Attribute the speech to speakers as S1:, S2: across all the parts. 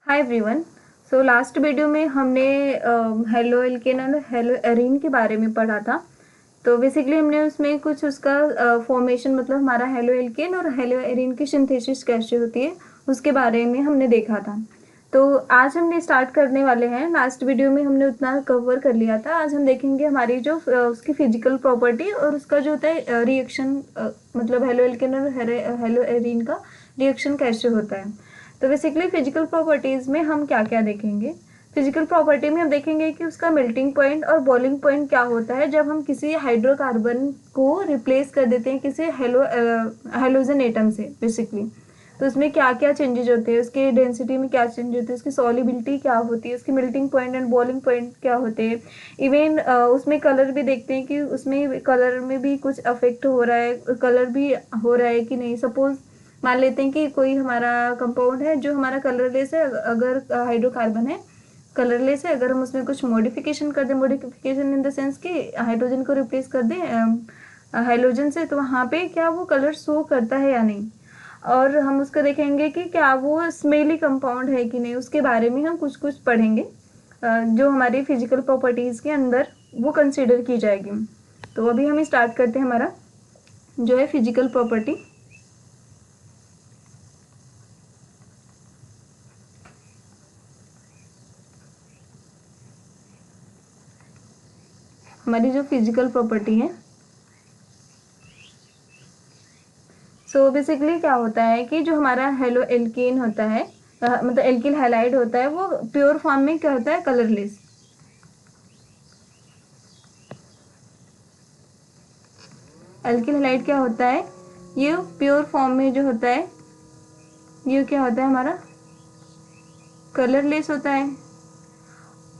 S1: Hi everyone. So last video में हमने halo alkane और हेलो एरीन के बारे में पढ़ा था। तो बेसिकली हमने उसमें कुछ उसका फॉर्मेशन मतलब हमारा हेलो एल्केन और हेलो एरीन की सिंथेसिस कैसे होती है उसके बारे में हमने देखा था। तो आज हमने स्टार्ट करने वाले हैं। लास्ट वीडियो में हमने उतना कवर कर लिया था। आज हम देखेंगे हमारी जो उसकी फिजिकल प्रॉपर्टी और उसका जो होता है रिएक्शन, मतलब हेलो एल्केन और हेलो एरीन का रिएक्शन कैसे होता है। तो बेसिकली फिजिकल प्रॉपर्टीज में हम क्या क्या देखेंगे। फिजिकल प्रॉपर्टी में हम देखेंगे कि उसका मेल्टिंग पॉइंट और बॉइलिंग पॉइंट क्या होता है जब हम किसी हाइड्रोकार्बन को रिप्लेस कर देते हैं किसी हेलोजन एटम से बेसिकली। तो उसमें क्या क्या चेंजेस होते हैं, उसके डेंसिटी में क्या चेंज होते हैं, उसकी सॉलिबिलिटी क्या होती है, उसकी melting point and boiling point क्या होते हैं। इवन उसमें कलर भी देखते हैं कि उसमें कलर में भी कुछ अफेक्ट हो रहा है, कलर भी हो रहा है कि नहीं। सपोज मान लेते हैं कि कोई हमारा कंपाउंड है जो हमारा कलरलेस है, अगर हाइड्रोकार्बन है कलरलेस है, अगर हम उसमें कुछ मॉडिफिकेशन कर दें, मॉडिफिकेशन इन द सेंस कि हाइड्रोजन को रिप्लेस कर दें हाइड्रोजन से, तो वहाँ पे क्या वो कलर शो करता है या नहीं। और हम उसको देखेंगे कि क्या वो स्मेली कंपाउंड है कि नहीं, उसके बारे में हम कुछ कुछ पढ़ेंगे जो हमारी फिजिकल प्रॉपर्टीज़ के अंदर वो कंसिडर की जाएगी। तो अभी हम स्टार्ट करते हैं हमारा जो है फिजिकल प्रॉपर्टी। हमारी जो फिजिकल प्रॉपर्टी है, सो बेसिकली क्या होता है कि जो हमारा हेलो एल्केन होता है, मतलब एल्किल हैलाइड होता है, वो प्योर फॉर्म में क्या होता है, कलरलेस। एल्किल हैलाइड क्या होता है, ये प्योर फॉर्म में जो होता है ये क्या होता है हमारा, कलरलेस होता है।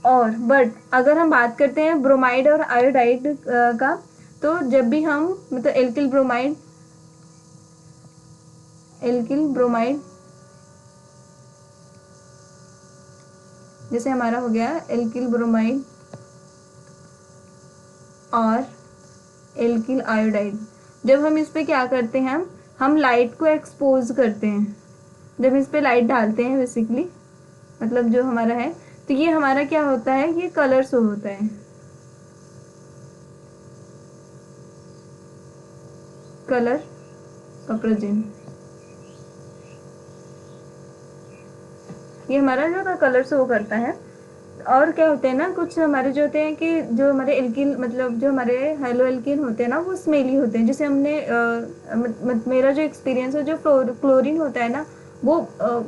S1: और बट अगर हम बात करते हैं ब्रोमाइड और आयोडाइड का, तो जब भी हम मतलब एल्किल ब्रोमाइड जैसे हमारा हो गया एल्किल ब्रोमाइड और एल्किल आयोडाइड, जब हम इस पे क्या करते हैं, हम लाइट को एक्सपोज करते हैं। जब इस पे लाइट डालते हैं बेसिकली, मतलब जो हमारा है, तो ये हमारा क्या होता है, ये कलर शो होता है, कलर प्रेजेंट। ये हमारा जो कलर शो करता है। और क्या होते हैं ना, कुछ हमारे जो होते हैं कि जो हमारे एल्किल मतलब जो हमारे हेलो एल्किन होते हैं ना, वो स्मेली होते हैं। जैसे हमने मेरा जो एक्सपीरियंस है, जो क्लोरीन होता है ना, वो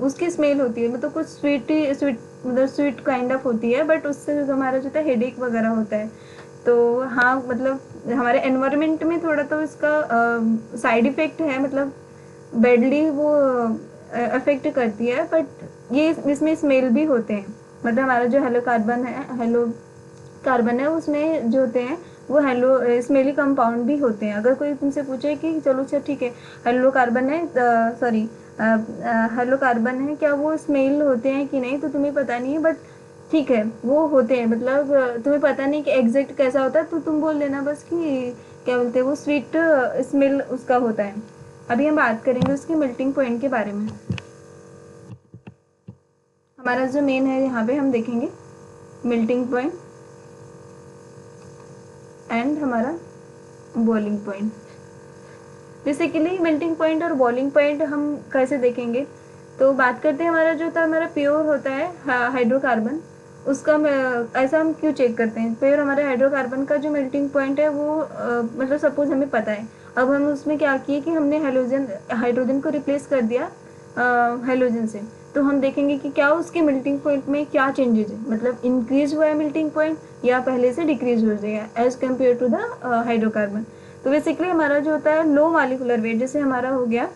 S1: उसकी स्मेल होती है, मतलब कुछ स्वीट मतलब स्वीट काइंड ऑफ होती है, बट उससे हमारा जो होता है हेडेक वगैरह होता है। तो हाँ, मतलब हमारे एनवायरनमेंट में थोड़ा तो इसका साइड इफेक्ट है, मतलब बैडली वो अफेक्ट करती है, बट ये इसमें स्मेल भी होते हैं। मतलब हमारा जो हेलो कार्बन है उसमें जो होते हैं वो हेलो स्मेली कंपाउंड भी होते हैं। अगर कोई तुमसे पूछे कि चलो अच्छा ठीक है, हेलो कार्बन है, सॉरी हेलो कार्बन है, क्या वो स्मेल होते हैं कि नहीं, तो तुम्हें पता नहीं है, बट ठीक है वो होते हैं। मतलब तुम्हें पता नहीं कि एग्जैक्ट कैसा होता है, तो तुम बोल देना बस कि क्या बोलते हैं, वो स्वीट स्मेल उसका होता है। अभी हम बात करेंगे उसके मेल्टिंग पॉइंट के बारे में। हमारा जो मेन है यहाँ पे हम देखेंगे मेल्टिंग पॉइंट एंड हमारा boiling point. Basically melting point और बॉइलिंग पॉइंट हम कैसे देखेंगे, तो बात करते हैं हमारा जो होता है, हमारा प्योर होता है हाइड्रोकार्बन, उसका ऐसा हम क्यों चेक करते हैं। प्योर हमारे हाइड्रोकार्बन का जो मेल्टिंग पॉइंट है वो मतलब सपोज हमें पता है, अब हम उसमें क्या किए कि हमने हाइड्रोजन को रिप्लेस कर दिया हेलोजन से, तो हम देखेंगे कि क्या उसके मेल्टिंग पॉइंट में क्या चेंजेस है, मतलब इंक्रीज हुआ है मेल्टिंग पॉइंट या पहले से डिक्रीज हो जाएगा as compare to the hydrocarbon. तो बेसिकली हमारा जो होता है लो मालिकुलर वेट, जैसे हमारा हो गया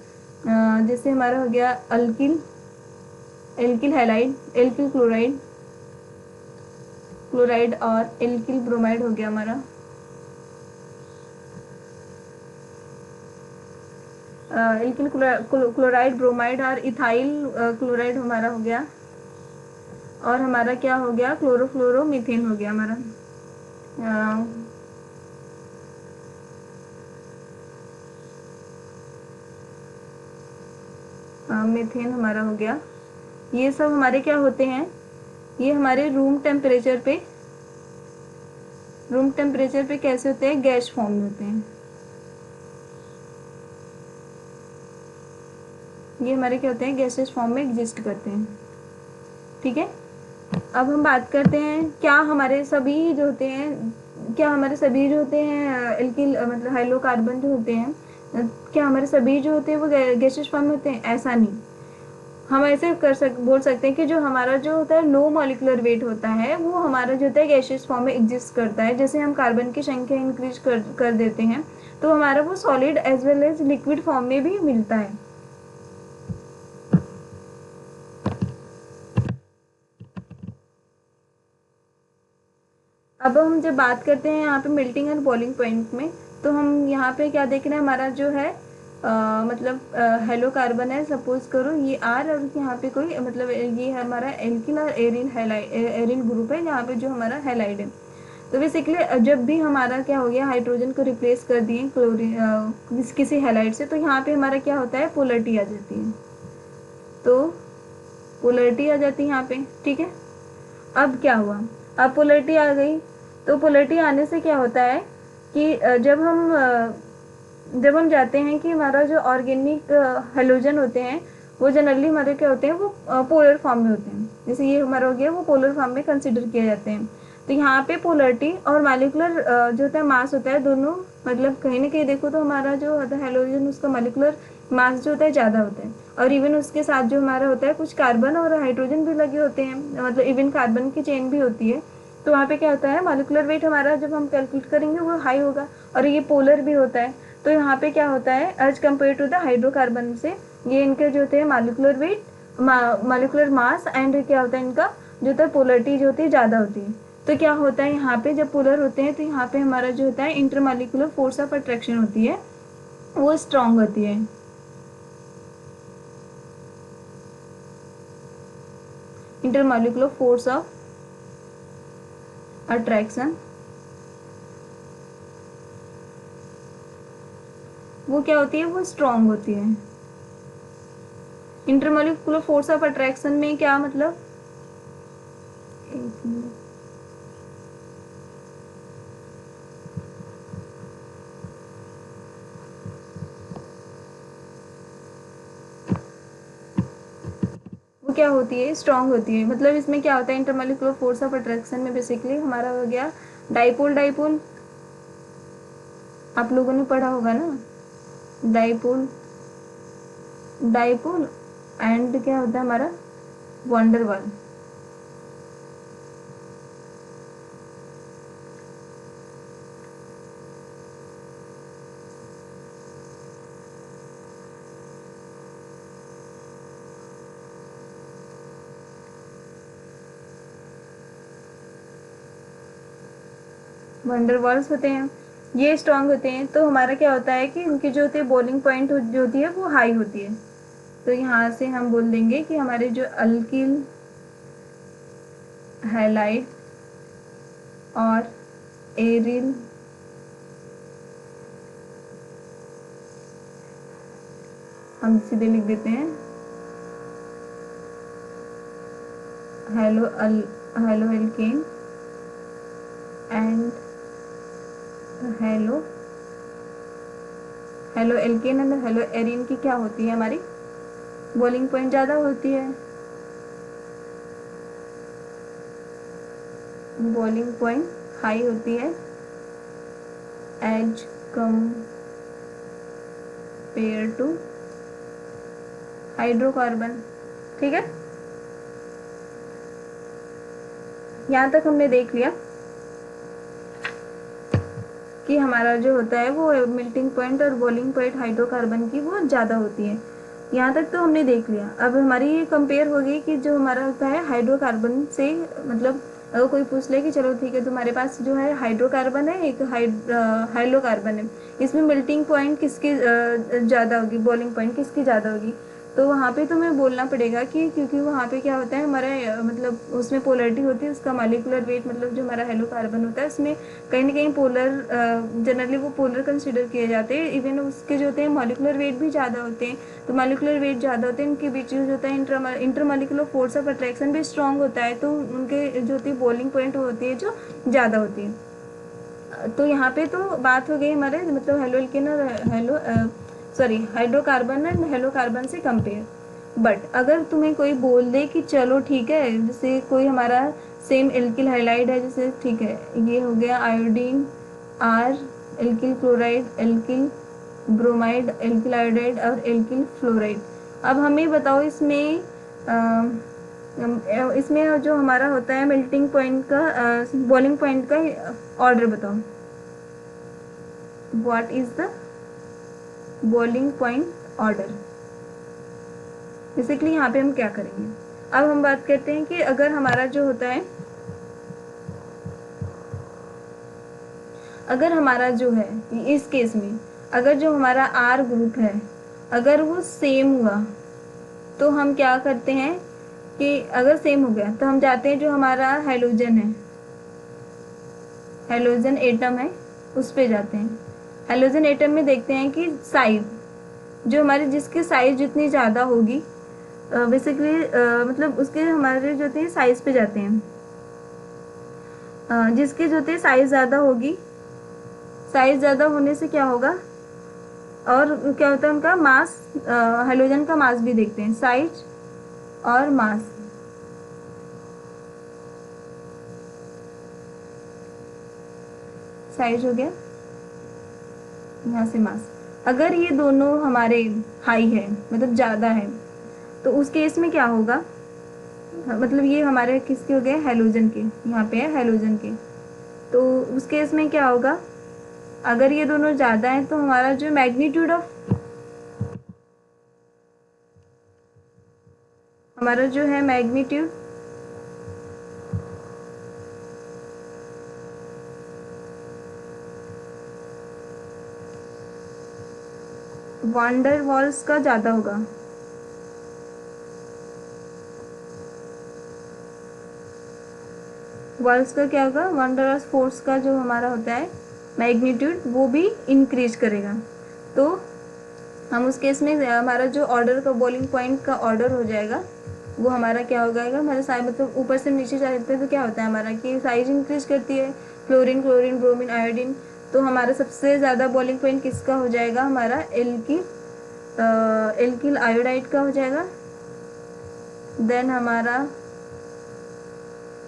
S1: alkyl alkyl halide, alkyl chloride chloride और एल्किल ब्रोमाइड हो गया हमारा। एल्किल क्लोराइड ब्रोमाइड और इथाइल क्लोराइड हमारा हो गया। और हमारा क्या हो गया, क्लोरोफ्लोरो मीथेन हो गया हमारा। मीथेन हमारा हो गया। ये सब हमारे क्या होते हैं, ये हमारे रूम टेम्परेचर पे कैसे होते हैं, गैस फॉर्म में होते हैं। ये हमारे क्या होते हैं, गैसेस फॉर्म में एग्जिस्ट करते हैं। ठीक है, अब हम बात करते हैं क्या हमारे सभी जो होते हैं, एल्किल मतलब हाइड्रोकार्बन जो होते हैं, क्या हमारे सभी जो होते हैं वो गैसेस फॉर्म में होते हैं? ऐसा नहीं। हम ऐसे बोल सकते हैं कि जो हमारा जो होता है लो मॉलिक्यूलर वेट होता है वो हमारा जो होता है गैसियस फॉर्म में एग्जिस्ट करता है। जैसे हम कार्बन की संख्या इंक्रीज कर देते हैं तो हमारा वो solid as well as liquid form में भी मिलता है। अब हम जब बात करते हैं यहाँ पे मेल्टिंग एंड बॉइलिंग पॉइंट में, तो हम यहाँ पे क्या देख रहे हैं, हमारा जो है मतलब हेलो कार्बन है, सपोज करो ये आर, और यहाँ पे कोई मतलब ये हमारा एल्किल और एरिल ग्रुप है यहाँ पे जो हमारा हैलाइड है। तो बेसिकली जब भी हमारा क्या हो गया, हाइड्रोजन को रिप्लेस कर दिए क्लोरीन किसी हैलाइड से, तो यहाँ पे हमारा क्या होता है, पोलरिटी आ जाती है। तो पोलरिटी आ जाती है यहाँ पे। ठीक है, अब क्या हुआ, अब पोलरिटी आ गई, तो पोलरिटी आने से क्या होता है कि जब हम जाते हैं कि हमारा जो ऑर्गेनिक हेलोजन होते हैं वो जनरली हमारे क्या होते हैं, वो पोलर फॉर्म में होते हैं। जैसे ये हमारा हो गया, वो पोलर फॉर्म में कंसिडर किए जाते हैं। तो यहाँ पे पोलरिटी और मॉलिक्यूलर जो होता है मास होता है, दोनों मतलब कहीं ना कहीं देखो तो हमारा जो होता है हेलोजन, उसका मॉलिक्यूलर मास जो होता है ज़्यादा होता है, और इवन उसके साथ जो हमारा होता है कुछ कार्बन और हाइड्रोजन भी लगे होते हैं, मतलब इवन कार्बन की चेन भी होती है। तो वहाँ पे क्या होता है, मॉलिक्यूलर वेट हमारा जब हम कैलकुलेट करेंगे वो हाई होगा, और ये पोलर भी होता है। तो यहाँ पे क्या होता है, as compare to the hydrocarbon से ये इनके जो होते हैं molecular weight, molecular mass and क्या होता है इनका जो होता है पोलरिटी जो होती है ज़्यादा होती है। तो क्या होता है, यहाँ पे जब पोलर होते हैं तो यहाँ पे हमारा जो होता है इंटरमॉलिक्यूलर फोर्स ऑफ अट्रैक्शन होती है वो स्ट्रांग होती है। इंटरमॉलिक्यूलर फोर्स ऑफ अट्रैक्शन वो क्या होती है, वो स्ट्रांग होती है। इंटरमॉलिक्यूलर फोर्स ऑफ अट्रैक्शन में क्या मतलब, एक मिनट, वो क्या होती है, स्ट्रांग होती है। मतलब इसमें क्या होता है, इंटरमॉलिक्यूलर फोर्स ऑफ अट्रैक्शन में बेसिकली हमारा हो गया डाइपोल, आप लोगों ने पढ़ा होगा ना, डाइपोल एंड क्या होता है हमारा वंडरवाल। वंडरवॉल्स होते हैं, ये स्ट्रांग होते हैं। तो हमारा क्या होता है कि उनकी जो होती है बॉइलिंग पॉइंट जो होती है वो हाई होती है। तो यहाँ से हम बोल देंगे कि हमारे जो अल्किल हैलाइड और एरिल हम सीधे लिख देते हैं halo alkane and halo alkane and hello Erin की क्या होती है, हमारी बॉइलिंग पॉइंट ज़्यादा होती है, बॉइलिंग पॉइंट हाई होती है एज कंपेयर टू हाइड्रोकार्बन। ठीक है, यहाँ तक हमने देख लिया कि हमारा जो होता है वो मेल्टिंग पॉइंट और बॉइलिंग पॉइंट हाइड्रोकार्बन की वो ज़्यादा होती है। यहाँ तक तो हमने देख लिया। अब हमारी ये कंपेयर होगी कि जो हमारा होता है हाइड्रोकार्बन से, मतलब अगर कोई पूछ ले कि चलो ठीक है तुम्हारे पास जो है हाइड्रोकार्बन है, एक हाइड्रोकार्बन है, इसमें मेल्टिंग पॉइंट किसकी ज़्यादा होगी, बॉइलिंग पॉइंट किसकी ज़्यादा होगी, तो वहाँ पे तुम्हें बोलना पड़ेगा कि क्योंकि वहाँ पे क्या होता है हमारा मतलब उसमें पोलरिटी होती है, उसका मॉलिक्यूलर वेट मतलब जो हमारा हेलो कार्बन होता है उसमें कहीं ना कहीं पोलर, जनरली वो पोलर कंसिडर किए जाते हैं। इवन उसके जो होते हैं मॉलिक्यूलर वेट भी ज़्यादा होते हैं, तो मॉलिक्यूलर वेट ज़्यादा होते हैं, उनके बीच जो होता है इंटरमॉलिक्यूलर फोर्स ऑफ अट्रैक्शन भी स्ट्रॉन्ग होता है, तो उनके जो होती है बॉइलिंग पॉइंट होती है जो ज़्यादा होती है। तो यहाँ पे तो बात हो गई हमारे मतलब हेलो एल्केन और hello sorry hydrocarbon and hello carbon से कंपेयर। बट अगर तुम्हें कोई बोल दे कि चलो ठीक है, जैसे कोई हमारा सेम एल्किल हाइलाइड है, जैसे ठीक है ये हो गया iodine R, alkyl chloride, alkyl bromide, alkyl iodide और एल्किल फ्लोराइड। अब हमें बताओ इसमें इसमें जो हमारा होता है मेल्टिंग पॉइंट का बॉइलिंग पॉइंट का ऑर्डर बताओ। What is the boiling point order? Basically यहाँ पे हम क्या करेंगे, अब हम बात करते हैं कि अगर हमारा जो होता है, अगर हमारा जो है इस केस में अगर जो हमारा आर ग्रुप है अगर वो सेम हुआ तो हम क्या करते हैं कि अगर सेम हो गया तो हम जाते हैं जो हमारा हाइड्रोजन है, हाइड्रोजन एटम है उस पे जाते हैं। हाइड्रोजन एटम में देखते हैं कि साइज जो हमारी जिसकी साइज जितनी ज़्यादा होगी बेसिकली मतलब उसके हमारे जो थे साइज पे जाते हैं, जिसके जो थे साइज ज़्यादा होगी, साइज ज़्यादा होने से क्या होगा और क्या होता है उनका मास, हाइड्रोजन का मास भी देखते हैं, साइज और मास। साइज हो गया, यहाँ से मास। अगर ये दोनों हमारे हाई है मतलब ज़्यादा है तो उस केस में क्या होगा, मतलब ये हमारे किसके हो गए हैलोजन के, यहाँ पे है हैलोजन के, तो उस केस में क्या होगा अगर ये दोनों ज़्यादा हैं तो हमारा जो मैग्नीट्यूड ऑफ, हमारा जो है मैग्नीट्यूड वांडर वॉल्स का ज़्यादा होगा। वॉल्स का क्या होगा, वांडर वॉल्स फोर्स का जो हमारा होता है मैग्नीट्यूड वो भी इंक्रीज करेगा। तो हम उस केस में हमारा जो ऑर्डर का बॉइलिंग पॉइंट का ऑर्डर हो जाएगा वो हमारा क्या हो जाएगा, हमारा साइज मतलब ऊपर से नीचे जाते हैं तो क्या होता है हमारा कि साइज इंक्रीज करती है, फ्लोरीन क्लोरीन ब्रोमीन आयोडीन, तो हमारा सबसे ज़्यादा बॉइलिंग पॉइंट किसका हो जाएगा, हमारा एल्किल आयोडाइड का हो जाएगा, देन हमारा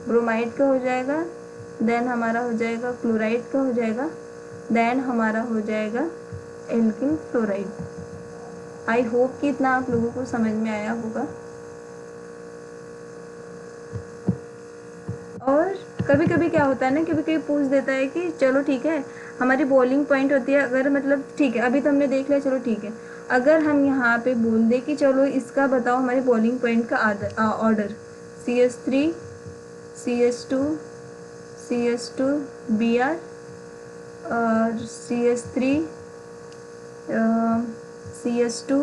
S1: ब्रोमाइड का हो जाएगा, देन हमारा हो जाएगा क्लोराइड का हो जाएगा, देन हमारा हो जाएगा एल्किल फ्लोराइड। आई होप कि इतना आप लोगों को समझ में आया होगा। और कभी कभी क्या होता है ना, कभी कभी पूछ देता है कि चलो ठीक है हमारी बॉइलिंग पॉइंट होती है, अगर मतलब ठीक है अभी तो हमने देख लिया चलो ठीक है, अगर हम यहाँ पे बोल दे कि चलो इसका बताओ हमारे बॉइलिंग पॉइंट का order CH3 CH2 CH2 Br और CH3 CH2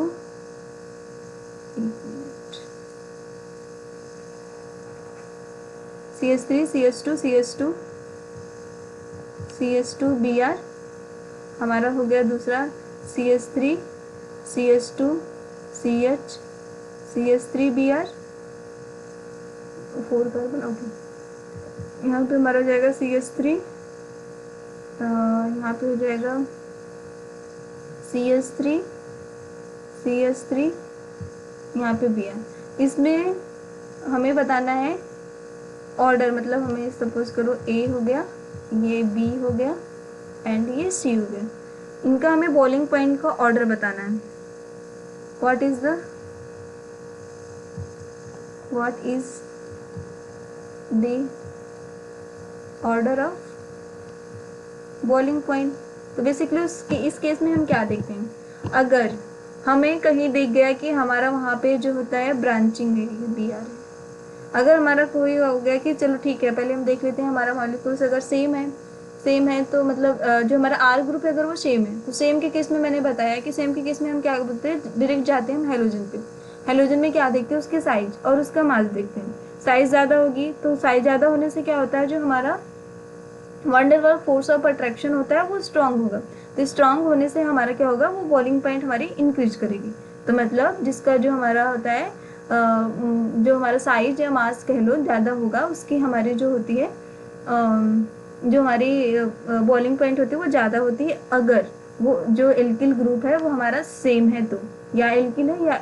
S1: CH3 CH2 CH2 CH2 Br, हमारा हो गया दूसरा CH3 CH2 CH CH3 Br 4 carbon. Okay, यहाँ पे हमारा हो जाएगा CH3, यहाँ पे हो जाएगा CH3 CH3, यहाँ पे Br। इसमें हमें बताना है ऑर्डर, मतलब हमें सपोज करो A हो गया, ये B हो गया एंड ये C हो गया, इनका हमें बॉइलिंग पॉइंट का ऑर्डर बताना है। What is the order of boiling point. तो बेसिकली इस केस में हम क्या देखते हैं, अगर हमें कहीं दिख गया कि हमारा वहाँ पे जो होता है ब्रांचिंग है Br है, अगर हमारा कोई हो गया कि चलो ठीक है पहले हम देख लेते हैं हमारा मॉलिक्यूल्स अगर सेम है तो मतलब जो हमारा आर ग्रुप है अगर वो सेम है, तो सेम के केस में मैंने बताया कि सेम के केस में हम क्या बोलते हैं डायरेक्ट जाते हैं हम हेलोजन पे। हेलोजन में क्या देखते हैं, उसके साइज और उसका मास देखते हैं। साइज ज़्यादा होगी तो साइज ज़्यादा होने से क्या होता है, जो हमारा वंडरवर्ल्ड फोर्स ऑफ अट्रैक्शन होता है वो स्ट्रांग होगा। तो स्ट्रांग होने से हमारा क्या होगा, वो बॉइलिंग पॉइंट हमारी इंक्रीज करेगी। तो मतलब जिसका जो हमारा होता है जो हमारा साइज या मास कह लो ज़्यादा होगा, उसकी हमारी जो होती है जो हमारी बॉइलिंग पॉइंट होती है वो ज़्यादा होती है, अगर वो जो एल्किल ग्रुप है वो हमारा सेम है तो, या एल्किल है या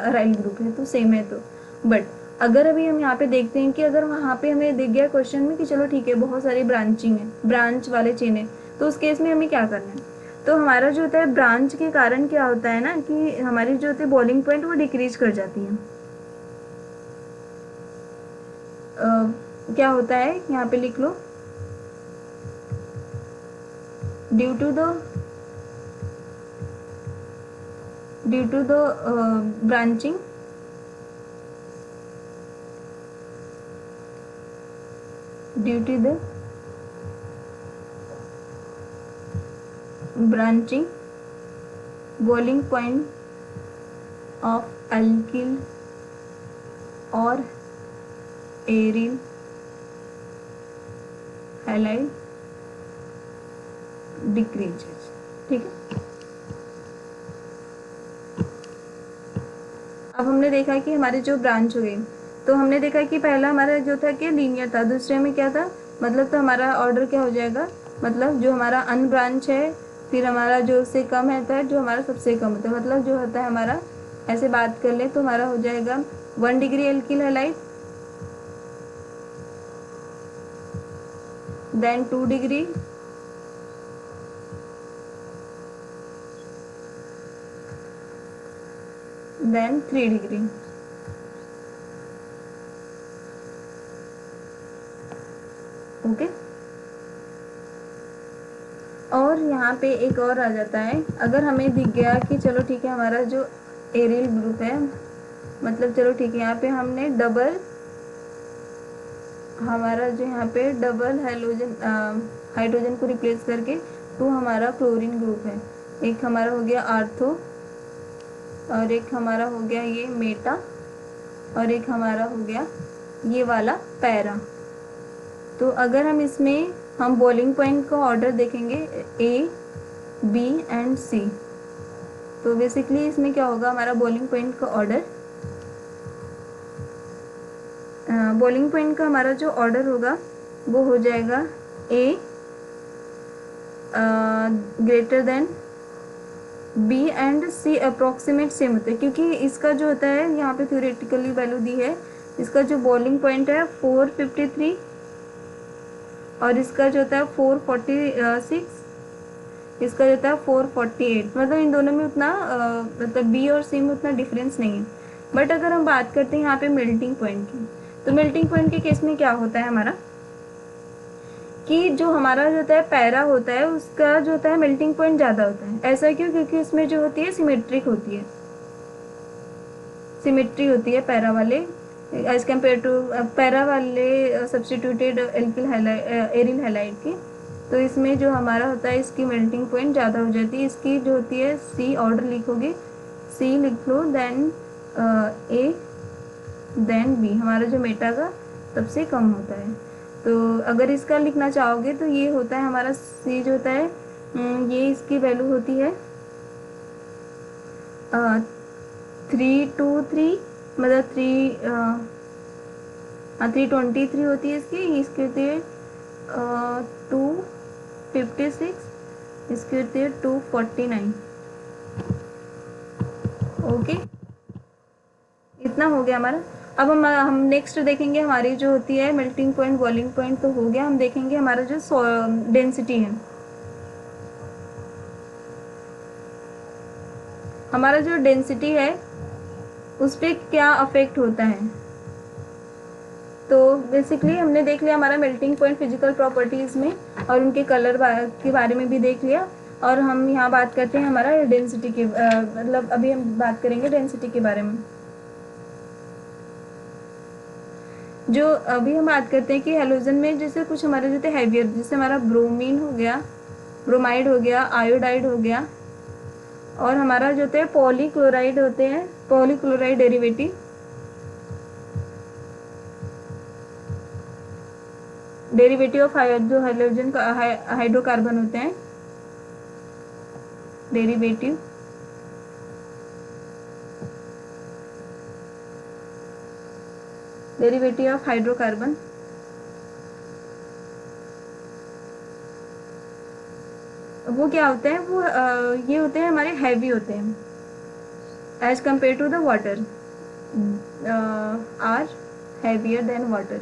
S1: अराइल ग्रुप है तो सेम है तो। बट अगर अभी हम यहाँ पे देखते हैं कि अगर वहाँ पे हमें दिख गया क्वेश्चन में कि चलो ठीक है बहुत सारी ब्रांचिंग है, ब्रांच वाले चेन है, तो उस केस में हमें क्या करना है, तो हमारा जो होता है ब्रांच के कारण क्या होता है ना कि हमारी जो होती है बॉइलिंग पॉइंट वो डिक्रीज कर जाती है। क्या होता है यहाँ पे लिख लो, due to the branching due to the branching boiling point of alkyl or aryl halide decreases। ठीक है, अब हमने देखा कि हमारे जो ब्रांच हो गई, तो हमने देखा कि पहला हमारा जो था कि लीनियर था, दूसरे में क्या था, मतलब तो हमारा ऑर्डर क्या हो जाएगा, मतलब जो हमारा अनब्रांच है, फिर हमारा जो उससे कम है जो हमारा सबसे कम होता है, मतलब जो होता है हमारा, ऐसे बात कर ले तो हमारा हो जाएगा 1 degree alkyl halide, then 2 degree, then 3 degree. Okay, और यहाँ पे एक और आ जाता है, अगर हमें दिख गया कि चलो ठीक है हमारा जो एरियल ग्रुप है, मतलब चलो ठीक है यहाँ पे हमने डबल, हमारा जो यहाँ पे डबल हाइड्रोजन को रिप्लेस करके 2 हमारा क्लोरीन ग्रुप है, एक हमारा हो गया आर्थो और एक हमारा हो गया ये मेटा और एक हमारा हो गया ये वाला पैरा। तो अगर हम इसमें हम बॉइलिंग पॉइंट का ऑर्डर देखेंगे ए बी एंड सी, तो बेसिकली इसमें क्या होगा, हमारा बॉइलिंग पॉइंट का ऑर्डर, बॉइलिंग पॉइंट का हमारा जो ऑर्डर होगा वो हो जाएगा A greater than B and C approximate same होता है, क्योंकि इसका जो होता है यहाँ पे थ्योरेटिकली वैल्यू दी है, इसका जो बॉइलिंग पॉइंट है 453 और इसका जो होता है 446, इसका जो होता है 448, मतलब इन दोनों में उतना मतलब बी और सी में उतना डिफरेंस नहीं है। बट अगर हम बात करते हैं यहाँ पे मेल्टिंग पॉइंट की, तो मेल्टिंग पॉइंट के केस में क्या होता है हमारा कि जो हमारा जो होता है पैरा होता है उसका जो होता है मेल्टिंग पॉइंट ज़्यादा होता है। ऐसा क्यों, क्योंकि इसमें जो होती है सिमेट्रिक होती है, सिमेट्री होती है पैरा वाले एज कम्पेयर टू पैरा वाले सब्सटीट्यूटेड एरिल हैलाइड की। तो इसमें जो हमारा होता है इसकी मेल्टिंग पॉइंट ज़्यादा हो जाती है, इसकी जो होती है सी ऑर्डर लिखोगे, सी लिख लो, देन ए, देन बी, हमारा जो मेटा का सबसे कम होता है। तो अगर इसका लिखना चाहोगे तो ये होता है हमारा सी जो होता है, ये इसकी वैल्यू होती है 323, मतलब 323 होती है इसकी होती है 256, इसकी होती है 249। ओके, इतना हो गया हमारा। अब हम नेक्स्ट देखेंगे हमारी जो होती है मेल्टिंग पॉइंट बॉइलिंग पॉइंट तो हो गया, हम देखेंगे हमारा जो डेंसिटी है, हमारा जो डेंसिटी है उस पर क्या अफेक्ट होता है। तो बेसिकली हमने देख लिया हमारा मेल्टिंग पॉइंट फिजिकल प्रॉपर्टीज़ में और उनके कलर के बारे में भी देख लिया, और हम यहाँ बात करते हैं हमारा डेंसिटी के मतलब अभी हम बात करेंगे डेंसिटी के बारे में। जो अभी हम बात करते हैं कि हेलोजन में जैसे कुछ हमारे जो थे हैवियर, जैसे हमारा ब्रोमीन हो गया, ब्रोमाइड हो गया, आयोडाइड हो गया, और हमारा जो होता है पॉलीक्लोराइड होते हैं, पॉलीक्लोराइड डेरिवेटिव, डेरिवेटिव ऑफ जो हाइड्रोजन का हाइड्रोकार्बन होते हैं, डेरिवेटिव डेरिवेटिव ऑफ हाइड्रोकार्बन, वो क्या होते हैं, वो ये होते हैं हमारे हैवी होते हैं as compare to the water, are heavier than water.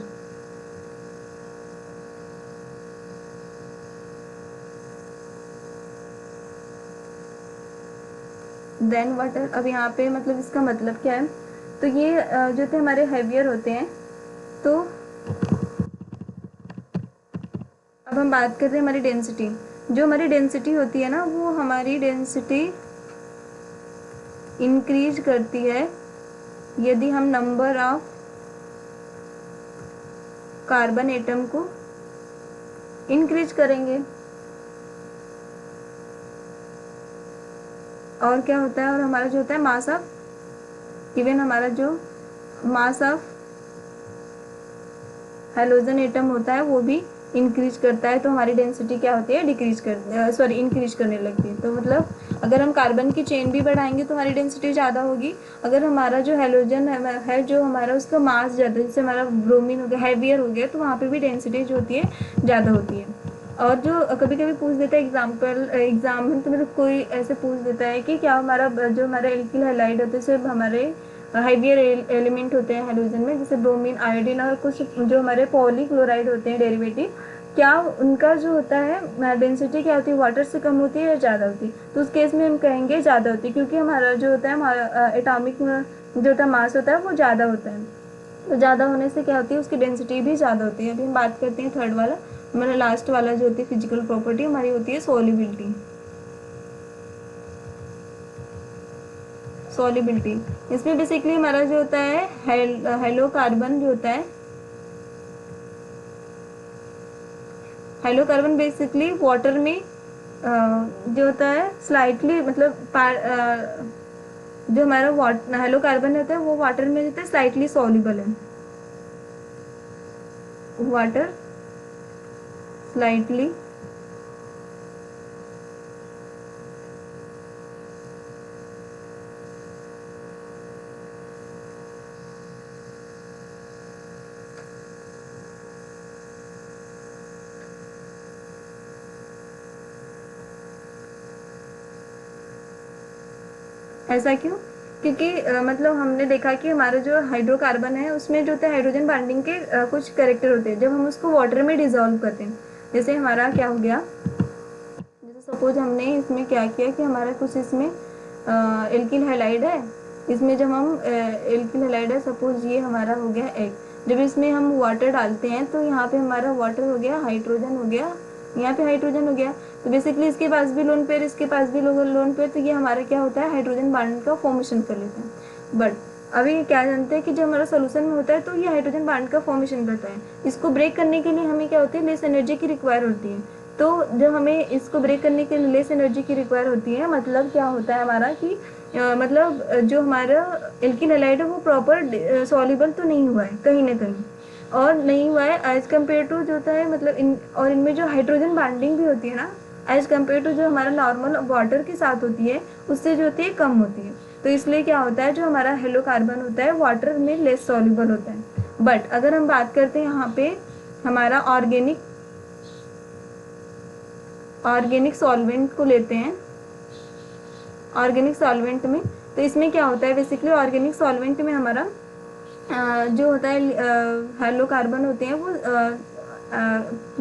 S1: Then water, अब यहाँ पे मतलब इसका मतलब क्या है, तो ये जो थे हमारे हैवियर होते हैं। तो अब हम बात करते हैं हमारी डेंसिटी, जो हमारी डेंसिटी होती है ना, वो हमारी डेंसिटी इंक्रीज करती है यदि हम नंबर ऑफ कार्बन एटम को इंक्रीज करेंगे। और क्या होता है, और हमारा जो होता है मास ऑफ, इवन हमारा जो मास ऑफ हाइड्रोजन एटम होता है वो भी इंक्रीज करता है, तो हमारी डेंसिटी क्या होती है, डिक्रीज कर इंक्रीज करने लगती है। तो मतलब अगर हम कार्बन की चेन भी बढ़ाएंगे तो हमारी डेंसिटी ज़्यादा होगी। अगर हमारा जो हाइड्रोजन है जो हमारा उसका मास ज़्यादा, जैसे हमारा ब्रोमीन हो गया, हैवियर हो गया, तो वहाँ पे भी डेंसिटी जो होती है ज़्यादा होती है। और जो कभी कभी पूछ देता है एग्जाम में, तो मतलब कोई ऐसे पूछ देता है कि क्या हमारा जो हमारा एल्किल हैलाइड होते हैं सिर्फ हमारे हाइवियर एलिमेंट होते हैं हाइड्रोजन में, जैसे ब्रोमीन, आयोडीन और कुछ जो हमारे पॉलीक्लोराइड होते हैं डेरिवेटिव, क्या उनका जो होता है डेंसिटी क्या होती है, वाटर से कम होती है या ज़्यादा होती है? तो उस केस में हम कहेंगे ज़्यादा होती है, क्योंकि हमारा जो होता है हमारा एटॉमिक जो होता है मास होता है वो ज़्यादा होता है। तो ज़्यादा होने से क्या होती है, उसकी डेंसिटी भी ज़्यादा होती है। अभी हम बात करते हैं थर्ड वाला, हमारा लास्ट वाला जो होती है फिजिकल प्रॉपर्टी हमारी होती है सॉल्युबिलिटी। सॉल्युबिलिटी, इसमें बेसिकली हमारा जो होता है हेलो कार्बन जो होता है, हेलो कार्बन बेसिकली वाटर में जो होता है स्लाइटली मतलब जो हमारा हेलो कार्बन होता है वो वाटर में होता है स्लाइटली सॉल्युबल है, वाटर स्लाइटली ऐसा क्यों? क्योंकि मतलब हमने देखा कि हमारा जो हाइड्रोकार्बन है उसमें जो होता है हाइड्रोजन बॉन्डिंग के कुछ कैरेक्टर होते हैं, जब हम उसको वाटर में डिजोल्व करते हैं। जैसे हमारा क्या हो गया, जैसे सपोज हमने इसमें क्या किया कि हमारा कुछ इसमें एल्किल हैलाइड है, इसमें जब हम एल्किल हैलाइड है, सपोज ये हमारा हो गया एग, जब इसमें हम वाटर डालते हैं तो यहाँ पे हमारा वाटर हो गया, हाइड्रोजन हो गया, यहाँ पे हाइड्रोजन हो गया, तो बेसिकली इसके पास भी लोन पेयर, इसके पास भी लोन पेयर, तो ये हमारा क्या होता है, हाइड्रोजन बॉन्ड का फॉर्मेशन कर लेते हैं। बट अभी क्या जानते हैं कि जब हमारा सोल्यूशन में होता है तो ये हाइड्रोजन बॉन्ड का फॉर्मेशन करता है। इसको ब्रेक करने के लिए हमें क्या होती है, लेस एनर्जी की रिक्वायर होती है। तो जब हमें इसको ब्रेक करने के लिए लेस एनर्जी की रिक्वायर होती है, मतलब क्या होता है हमारा कि मतलब जो हमारा एल्किल हैलाइड है वो प्रॉपर सॉल्युबल तो नहीं हुआ है कहीं ना कहीं, और नहीं हुआ है एज कम्पेयर टू जो होता है मतलब इनमें जो हाइड्रोजन बॉन्डिंग भी होती है ना, एज कम्पेयर टू जो हमारा नॉर्मल वाटर के साथ होती है उससे जो होती है कम होती है। तो इसलिए क्या होता है, जो हमारा हेलो कार्बन होता है वाटर में लेस सॉल्युबल होता है। बट अगर हम बात करते हैं यहाँ पे हमारा ऑर्गेनिक सॉल्वेंट को लेते हैं, ऑर्गेनिक सॉल्वेंट में, तो इसमें क्या होता है, बेसिकली ऑर्गेनिक सॉल्वेंट में हमारा जो होता है हेलो कार्बन होते हैं वो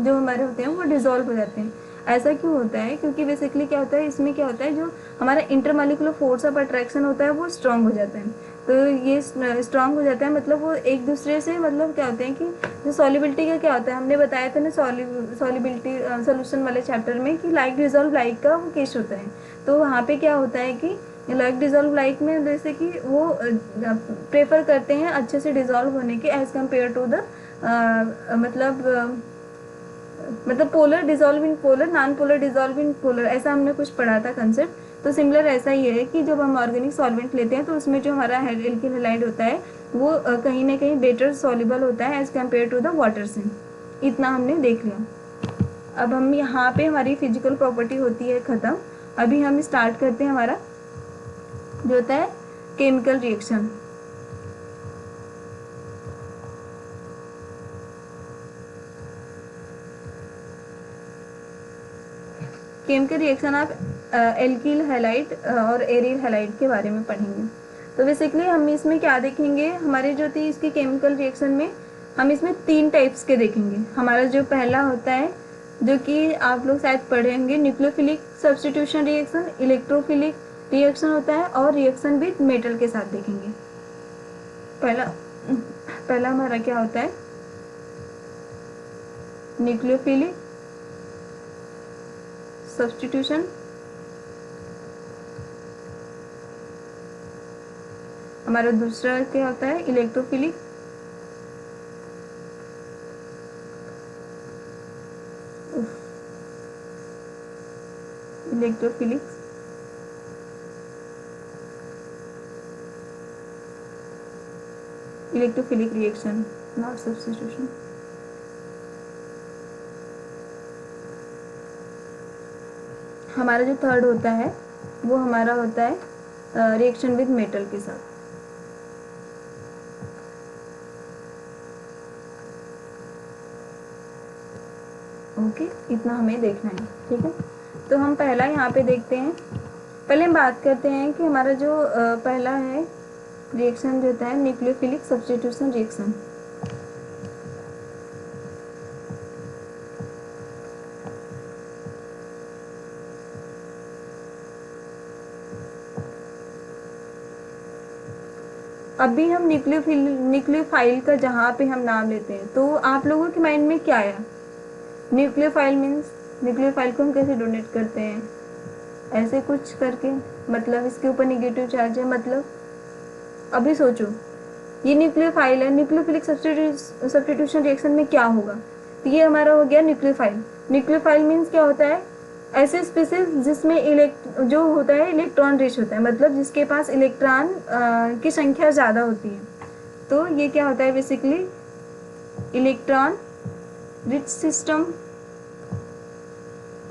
S1: जो हमारे होते हैं वो डिजोल्व हो जाते हैं। ऐसा क्यों होता है, क्योंकि बेसिकली क्या होता है, इसमें क्या होता है, जो हमारा इंटरमॉलिक्यूलर फोर्स ऑफ अट्रैक्शन होता है वो स्ट्रांग हो जाता है। तो ये स्ट्रांग हो जाता है, मतलब वो एक दूसरे से मतलब क्या होते हैं कि जो सॉल्युबिलिटी का क्या होता है, हमने बताया था ना सॉल्युबिलिटी सोल्यूशन वाले चैप्टर में कि लाइक डिजोल्व लाइक का वो केस होता है। तो वहाँ पे क्या होता है कि लाइक डिजोल्व लाइक में जैसे कि वो प्रेफर करते हैं अच्छे से डिजोल्व होने के एज कम्पेयर टू द मतलब polar dissolve in polar, non polar dissolve in polar, ऐसा हमने कुछ पढ़ा था कंसेप्ट। तो सिमिलर ऐसा ही है कि जब हम ऑर्गेनिक सॉल्वेंट लेते हैं तो उसमें जो हमारा एल्किल हैलाइड होता है वो कहीं ना कहीं बेटर सॉल्युबल होता है as compare to the water से। इतना हमने देख लिया। अब हम यहाँ पे हमारी फिजिकल प्रॉपर्टी होती है ख़त्म। अभी हम स्टार्ट करते हैं हमारा जो होता है केमिकल रिएक्शन। केमिकल रिएक्शन आप एल्किल हैलाइड और एरिल हैलाइड के बारे में पढ़ेंगे। तो बेसिकली हम इसमें क्या देखेंगे, हमारे जो थी इसकी केमिकल रिएक्शन में हम इसमें 3 टाइप्स के देखेंगे। हमारा जो पहला होता है जो कि आप लोग शायद पढ़ेंगे, nucleophilic substitution reaction, electrophilic reaction होता है और रिएक्शन विद मेटल के साथ देखेंगे। पहला हमारा क्या होता है, न्यूक्लियोफिलिक सब्स्टिट्यूशन, हमारा दूसरा क्या होता है electrophilic, electrophilic electrophilic reaction, not substitution. हमारा जो थर्ड होता है वो हमारा होता है रिएक्शन विद मेटल के साथ। ओके, इतना हमें देखना है, ठीक है। तो हम पहला यहाँ पे देखते हैं। पहले हम बात करते हैं कि हमारा जो पहला है रिएक्शन जो होता है न्यूक्लियोफिलिक सब्स्टिट्यूशन रिएक्शन। अभी हम न्यूक्लियोफाइल का जहाँ पे हम नाम लेते हैं तो आप लोगों के माइंड में क्या आया? न्यूक्लियोफाइल मीन्स न्यूक्लियोफाइल को हम कैसे डोनेट करते हैं, ऐसे कुछ करके, मतलब इसके ऊपर निगेटिव चार्ज है, मतलब अभी सोचो ये न्यूक्लियोफाइल है, न्यूक्लियोफिलिक सब्स्टिट्यूशन रिएक्शन में क्या होगा? तो ये हमारा हो गया न्यूक्लियोफाइल। न्यूक्लियोफाइल मीन्स क्या होता है, ऐसे स्पीसीज जिसमें जो होता है इलेक्ट्रॉन रिच होता है, मतलब जिसके पास इलेक्ट्रॉन की संख्या ज़्यादा होती है। तो ये क्या होता है बेसिकली इलेक्ट्रॉन रिच सिस्टम,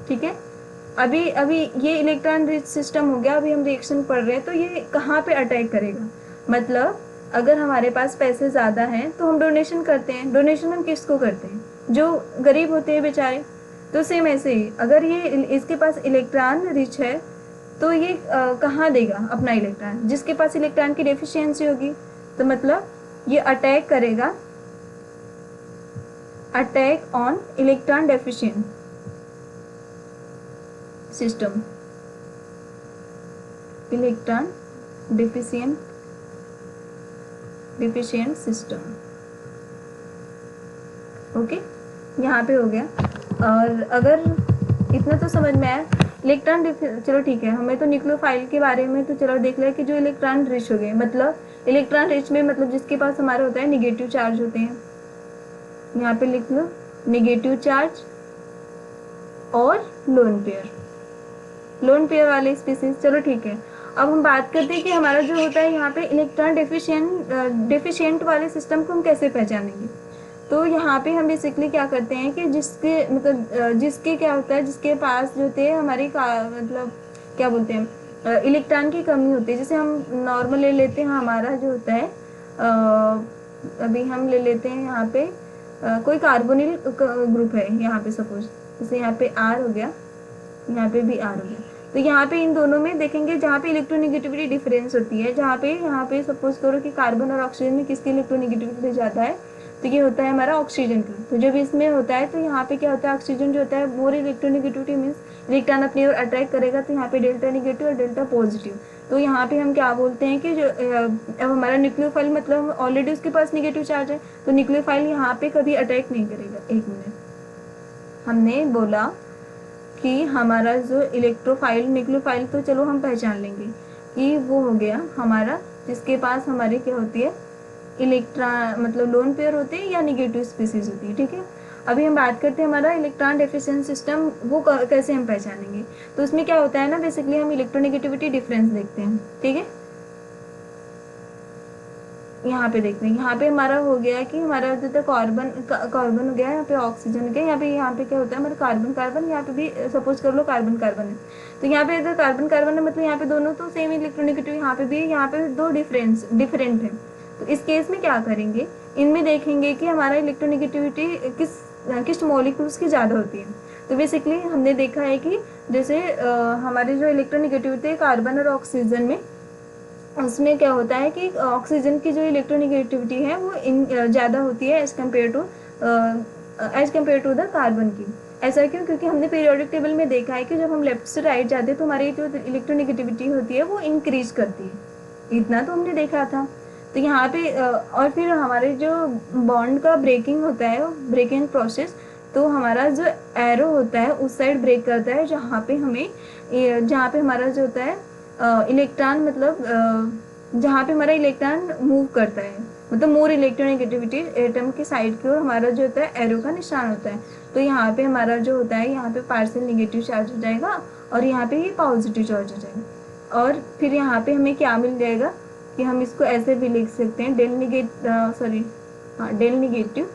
S1: ठीक है। अभी ये इलेक्ट्रॉन रिच सिस्टम हो गया। अभी हम रिएक्शन पढ़ रहे हैं तो ये कहाँ पे अटैक करेगा, मतलब अगर हमारे पास पैसे ज़्यादा हैं तो हम डोनेशन करते हैं। डोनेशन हम किसको करते हैं? जो गरीब होते हैं बेचारे। तो सेम ऐसे ही अगर ये इसके पास इलेक्ट्रॉन रिच है तो ये कहाँ देगा अपना इलेक्ट्रॉन? जिसके पास इलेक्ट्रॉन की डेफिशिएंसी होगी। तो मतलब ये अटैक करेगा, attack on electron deficient system, electron deficient system. Okay, यहाँ पे हो गया। और अगर इतना तो समझ में आया इलेक्ट्रॉन चलो ठीक है, हमें तो न्यूक्लियोफाइल के बारे में तो चलो देख लिया कि जो इलेक्ट्रॉन रिच हो गए, मतलब इलेक्ट्रॉन रिच में मतलब जिसके पास हमारा होता है निगेटिव चार्ज होते हैं। यहाँ पे लिख लो निगेटिव चार्ज और लोन पेयर वाले स्पीसीज। चलो ठीक है, अब हम बात करते हैं कि हमारा जो होता है यहाँ पे इलेक्ट्रॉन डेफिशिएंट वाले सिस्टम को हम कैसे पहचानेंगे। तो यहाँ पे हम बेसिकली क्या करते हैं कि जिसके क्या होता है, जिसके पास जो थे हमारी मतलब क्या बोलते हैं इलेक्ट्रॉन की कमी होती है। जैसे हम नॉर्मल ले लेते हैं, हमारा जो होता है अभी हम ले लेते हैं यहाँ पे कोई कार्बोनिल ग्रुप है यहाँ पे, सपोज जैसे यहाँ पे R हो गया, यहाँ पे भी R हो गया। तो यहाँ पे इन दोनों में देखेंगे जहाँ पे इलेक्ट्रोनेगेटिविटी डिफरेंस होती है, जहाँ पे यहाँ पे सपोज करो कि कार्बन और ऑक्सीजन में किसकी इलेक्ट्रोनेगेटिविटी ज़्यादा है, तो ये होता है हमारा ऑक्सीजन का। तो जब इसमें होता है तो यहाँ पे क्या होता है, ऑक्सीजन जो होता है मोर इलेक्ट्रोनेगेटिविटी मीन्स इलेक्ट्रॉन अपनी ओर अट्रैक्ट करेगा। तो यहाँ पे डेल्टा नेगेटिव और डेल्टा पॉजिटिव। तो यहाँ पे हम क्या बोलते हैं कि जो अब हमारा न्यूक्लियोफाइल मतलब ऑलरेडी उसके पास नेगेटिव चार्ज है, तो न्यूक्लियोफाइल यहाँ पे कभी अटैक नहीं करेगा। एक मिनट, हमने बोला कि हमारा जो न्यूक्लियोफाइल तो चलो हम पहचान लेंगे कि वो हो गया हमारा जिसके पास हमारी क्या होती है इलेक्ट्रॉन, मतलब लोन पेयर होते हैं या निगेटिव स्पीसीज होती है, ठीक है। अभी हम बात करते हैं हमारा इलेक्ट्रॉन डेफिशिएंट सिस्टम, वो कैसे हम पहचानेंगे। तो उसमें क्या होता है ना, बेसिकली हम इलेक्ट्रोनेगेटिविटी डिफरेंस देखते हैं, ठीक है। यहाँ पे देखते हैं, यहाँ पे हमारा हो गया कि हमारा जो कार्बन हो गया, यहाँ पे ऑक्सीजन हो गया, यहाँ पे क्या होता है हमारा कार्बन कार्बन, यहाँ पे भी सपोज कर लो कार्बन कार्बन है। तो यहाँ पे अगर कार्बन कार्बन है मतलब यहाँ पे दोनों तो सेम इलेक्ट्रोनेगेटिव, यहाँ पे भी, यहाँ पे दो डिफरेंट है। तो इस केस में क्या करेंगे, इनमें देखेंगे कि हमारा इलेक्ट्रोनेगेटिविटी किस मॉलिक्यूल्स की ज़्यादा होती है। तो बेसिकली हमने देखा है कि जैसे हमारे जो इलेक्ट्रोनेगेटिविटी है कार्बन और ऑक्सीजन में, उसमें क्या होता है कि ऑक्सीजन की जो इलेक्ट्रोनेगेटिविटी है वो ज़्यादा होती है as compare to the carbon की। ऐसा क्यों, क्योंकि हमने पीरियोडिक टेबल में देखा है कि जब हम लेफ्ट से राइट जाते हैं तो हमारी जो इलेक्ट्रोनेगेटिविटी होती है वो इंक्रीज करती है, इतना तो हमने देखा था। तो यहाँ पे और फिर हमारे जो बॉन्ड का ब्रेकिंग होता है, ब्रेकिंग प्रोसेस, तो हमारा जो एरो होता है उस साइड ब्रेक करता है जहाँ पे हमारा जो होता है इलेक्ट्रॉन, मतलब जहाँ पे हमारा इलेक्ट्रॉन मूव करता है, मतलब मोर इलेक्ट्रोनेगेटिविटी एटम के साइड की ओर हमारा जो होता है एरो का निशान होता है। तो यहाँ पे हमारा जो होता है, यहाँ पे पार्शियल नेगेटिव चार्ज हो जाएगा और यहाँ पे ये पॉजिटिव चार्ज हो जाएगा। और फिर यहाँ पे हमें क्या मिल जाएगा कि हम इसको ऐसे भी लिख सकते हैं, डेल निगेटिव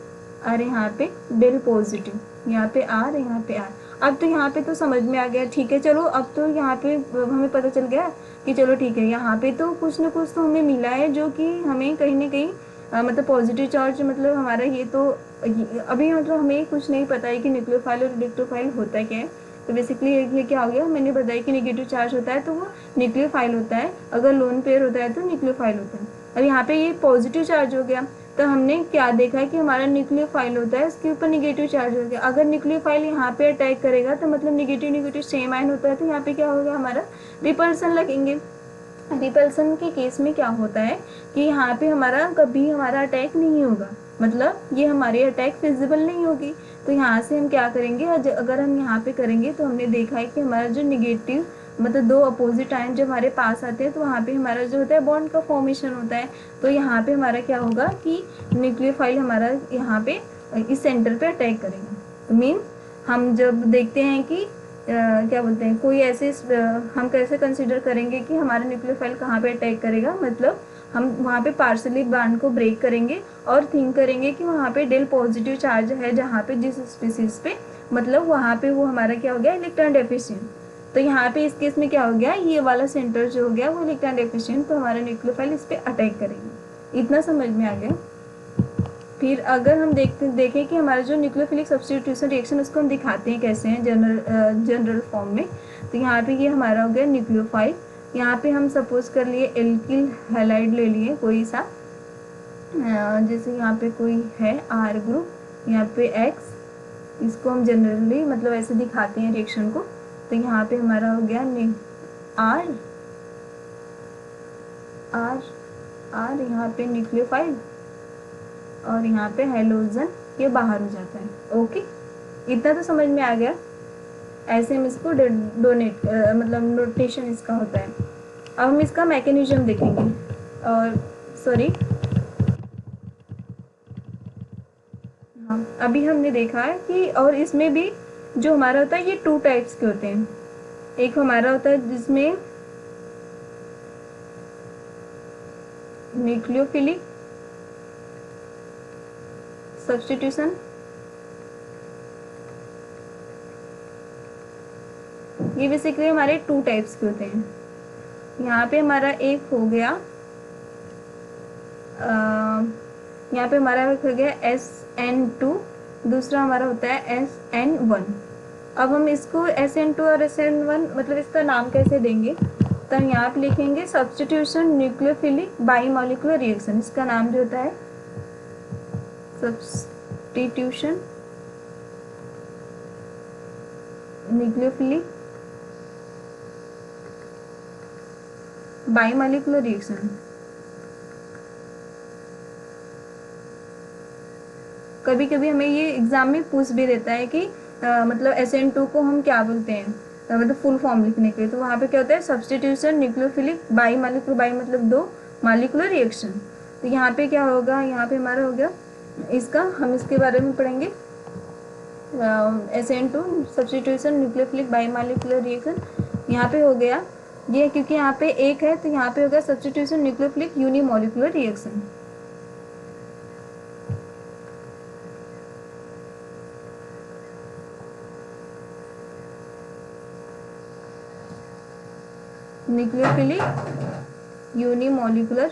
S1: और यहाँ पे डेल पॉजिटिव, यहाँ पे आर, यहाँ पे आर। अब तो यहाँ पे तो समझ में आ गया, ठीक है। चलो अब तो यहाँ पे हमें पता चल गया कि चलो ठीक है, यहाँ पे तो कुछ ना कुछ तो हमें मिला है जो कि हमें कहीं ना कहीं मतलब पॉजिटिव चार्ज, मतलब हमारा ये तो अभी मतलब हमें कुछ नहीं पता है कि न्यूक्लियोफाइल और इलेक्ट्रोफाइल होता क्या है। तो बेसिकली ये क्या हो गया, मैंने बताया कि नेगेटिव चार्ज होता है तो वो न्यूक्लियोफाइल होता है, अगर लोन पेयर होता है तो न्यूक्लियोफाइल होता है। अब यहाँ पे ये पॉजिटिव चार्ज हो गया, तो हमने क्या देखा है कि हमारा न्यूक्लियोफाइल होता है, इसके ऊपर नेगेटिव चार्ज हो गया। अगर न्यूक्लियोफाइल यहाँ पे अटैक करेगा तो मतलब नेगेटिव सेम आयन होता है, तो यहाँ पे क्या होगा, हमारा रिपल्सन लगेंगे। रिपल्सन के केस में क्या होता है कि यहाँ पे कभी हमारा अटैक नहीं होगा, मतलब ये हमारी अटैक फिजिबल नहीं होगी। तो यहाँ से हम क्या करेंगे, अगर हम यहाँ पे करेंगे तो हमने देखा है कि हमारा जो निगेटिव, मतलब दो अपोजिट आयन जब हमारे पास आते हैं तो वहाँ पे हमारा जो होता है बॉन्ड का फॉर्मेशन होता है। तो यहाँ पे हमारा क्या होगा कि न्यूक्लियोफाइल हमारा यहाँ पे इस सेंटर पे अटैक करेगा। तो मीन हम जब देखते हैं कि क्या बोलते हैं, कोई ऐसे हम कैसे कंसिडर करेंगे कि हमारा न्यूक्लियोफाइल कहाँ पे अटैक करेगा, मतलब हम वहाँ पे पार्शियली बॉन्ड को ब्रेक करेंगे और थिंक करेंगे कि वहाँ पे डेल पॉजिटिव चार्ज है जहाँ पे जिस स्पीसीज पे, मतलब वहाँ पे वो हमारा क्या हो गया, इलेक्ट्रॉन डेफिशिएंट। तो यहाँ पे इस केस में क्या हो गया, ये वाला सेंटर जो हो गया वो इलेक्ट्रॉन डेफिशिएंट, तो हमारा न्यूक्लियोफाइल इस पर अटैक करेंगे। इतना समझ में आ गया। फिर अगर हम देखें कि हमारा जो न्यूक्लियोफिलिक सब्स्टिट्यूशन रिएक्शन, उसको हम दिखाते हैं कैसे हैं जनरल फॉर्म में। तो यहाँ पे ये हमारा हो गया न्यूक्लियोफाइल, यहाँ पे हम सपोज कर लिए एल्किल हैलाइड ले लिए कोई सा, जैसे यहाँ पे कोई है आर ग्रुप, यहाँ पे एक्स, इसको हम जनरली मतलब ऐसे दिखाते हैं रिएक्शन को। तो यहाँ पे हमारा हो गया आर आर आर, यहाँ पे न्यूक्लियोफाइल और यहाँ पे हाइड्रोजन, ये बाहर हो जाता है। ओके, इतना तो समझ में आ गया। ऐसे हम इसको मतलब नोटेशन इसका होता है। अब हम इसका मैकेनिज्म देखेंगे, और सॉरी हाँ, अभी हमने देखा है कि और इसमें भी जो हमारा होता है ये 2 टाइप्स के होते हैं। एक हमारा होता है जिसमें न्यूक्लियोफिलिक सब्स्टिट्यूशन, ये बेसिकली हमारे 2 टाइप्स के होते हैं। यहाँ पे हमारा एक हो गया यहाँ पे हमारा हो गया SN2, दूसरा हमारा होता है SN1। अब हम इसको SN2 और SN1 मतलब इसका नाम कैसे देंगे, तो हम यहाँ पे लिखेंगे सब्स्टिट्यूशन न्यूक्लियोफिलिक बाईमॉलिक्यूलर रिएक्शन। इसका नाम जो होता है सब्स्टिट्यूशन न्यूक्लियोफिलिक बाईमॉलिक्यूलर रिएक्शन। कभी कभी हमें ये एग्जाम में पूछ भी देता है कि मतलब SN2 को हम क्या बोलते हैं, मतलब फुल फॉर्म लिखने के लिए। तो वहाँ पे क्या होता है, सब्स्टिट्यूशन न्यूक्लियोफिलिक बाईमॉलिक्यूलर, बाई मतलब 2 मॉलिक्यूलर रिएक्शन। तो यहाँ पे क्या होगा, यहाँ पे हमारा हो गया इसका, हम इसके बारे में पढ़ेंगे। SN2 सब्स्टिट्यूशन न्यूक्लियोफिलिक बाईमॉलिक्यूलर रिएक्शन यहाँ पे हो गया ये, क्योंकि यहाँ पे एक है तो यहाँ पे हो गया substitution nucleophilic unimolecular reaction. Nucleophilic unimolecular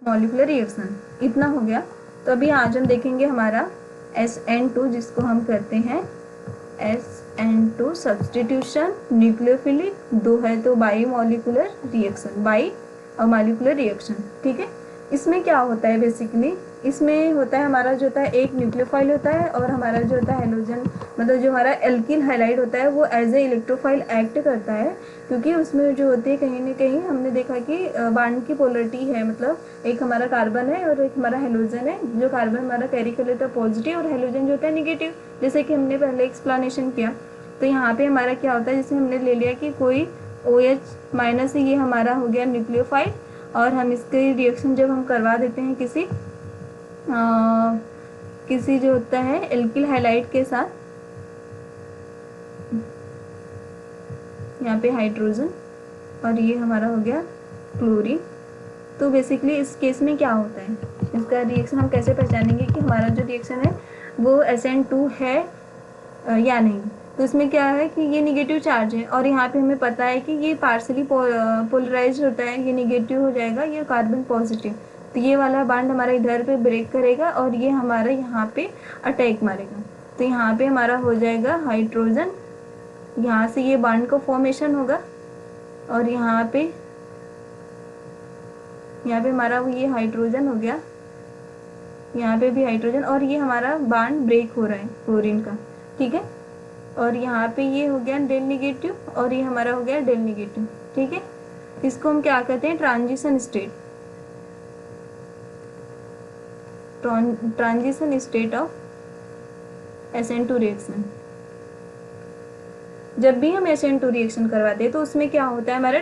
S1: molecular reaction, इतना हो गया। तो अभी आज हम देखेंगे हमारा SN2 जिसको हम करते हैं SN2 सब्स्टिट्यूशन न्यूक्लियोफिलिक, दो है तो by molecular reaction, by molecular reaction. ठीक है, इसमें क्या होता है बेसिकली, इसमें होता है हमारा जो होता है एक न्यूक्लियोफाइल होता है और हमारा जो होता है हेलोजन, मतलब जो हमारा एल्किल हाइलाइड होता है वो एज ए इलेक्ट्रोफाइल एक्ट करता है, क्योंकि उसमें जो होती है कहीं ना कहीं हमने देखा कि बांड की पोलरिटी है, मतलब एक हमारा कार्बन है और एक हमारा हेलोजन है, जो कार्बन हमारा कैरी कर लेता है पॉजिटिव और हेलोजन जो होता है निगेटिव, जैसे कि हमने पहले एक्सप्लेनेशन किया। तो यहाँ पे हमारा क्या होता है, जैसे हमने ले लिया कि कोई OH माइनस, ये हमारा हो गया न्यूक्लियोफाइल, और हम इसके रिएक्शन जब हम करवा देते हैं किसी जो होता है एल्किल हाइलाइड के साथ, यहाँ पे हाइड्रोजन और ये हमारा हो गया क्लोरीन। तो बेसिकली इस केस में क्या होता है, इसका रिएक्शन हम कैसे पहचानेंगे कि हमारा जो रिएक्शन है वो SN2 है या नहीं। तो इसमें क्या है कि ये निगेटिव चार्ज है और यहाँ पे हमें पता है कि ये पार्सली पोलराइज होता है, ये निगेटिव हो जाएगा, ये कार्बन पॉजिटिव, तो ये वाला बांड हमारा इधर पे ब्रेक करेगा और ये हमारा यहाँ पे अटैक मारेगा। तो यहाँ पे हमारा हो जाएगा हाइड्रोजन, यहाँ से ये बांड का फॉर्मेशन होगा और यहाँ पे हमारा ये हाइड्रोजन हो गया, यहाँ पे भी हाइड्रोजन, और ये हमारा बांड ब्रेक हो रहा है क्लोरीन का। ठीक है, और यहाँ पे ये हो गया डेल निगेटिव और ये हमारा हो गया डेल निगेटिव। ठीक है, इसको हम क्या कहते हैं, transition state, transition state of SN2 reaction. जब भी हम SN2 रिएक्शन करवाते हैं तो उसमें क्या होता है हमारा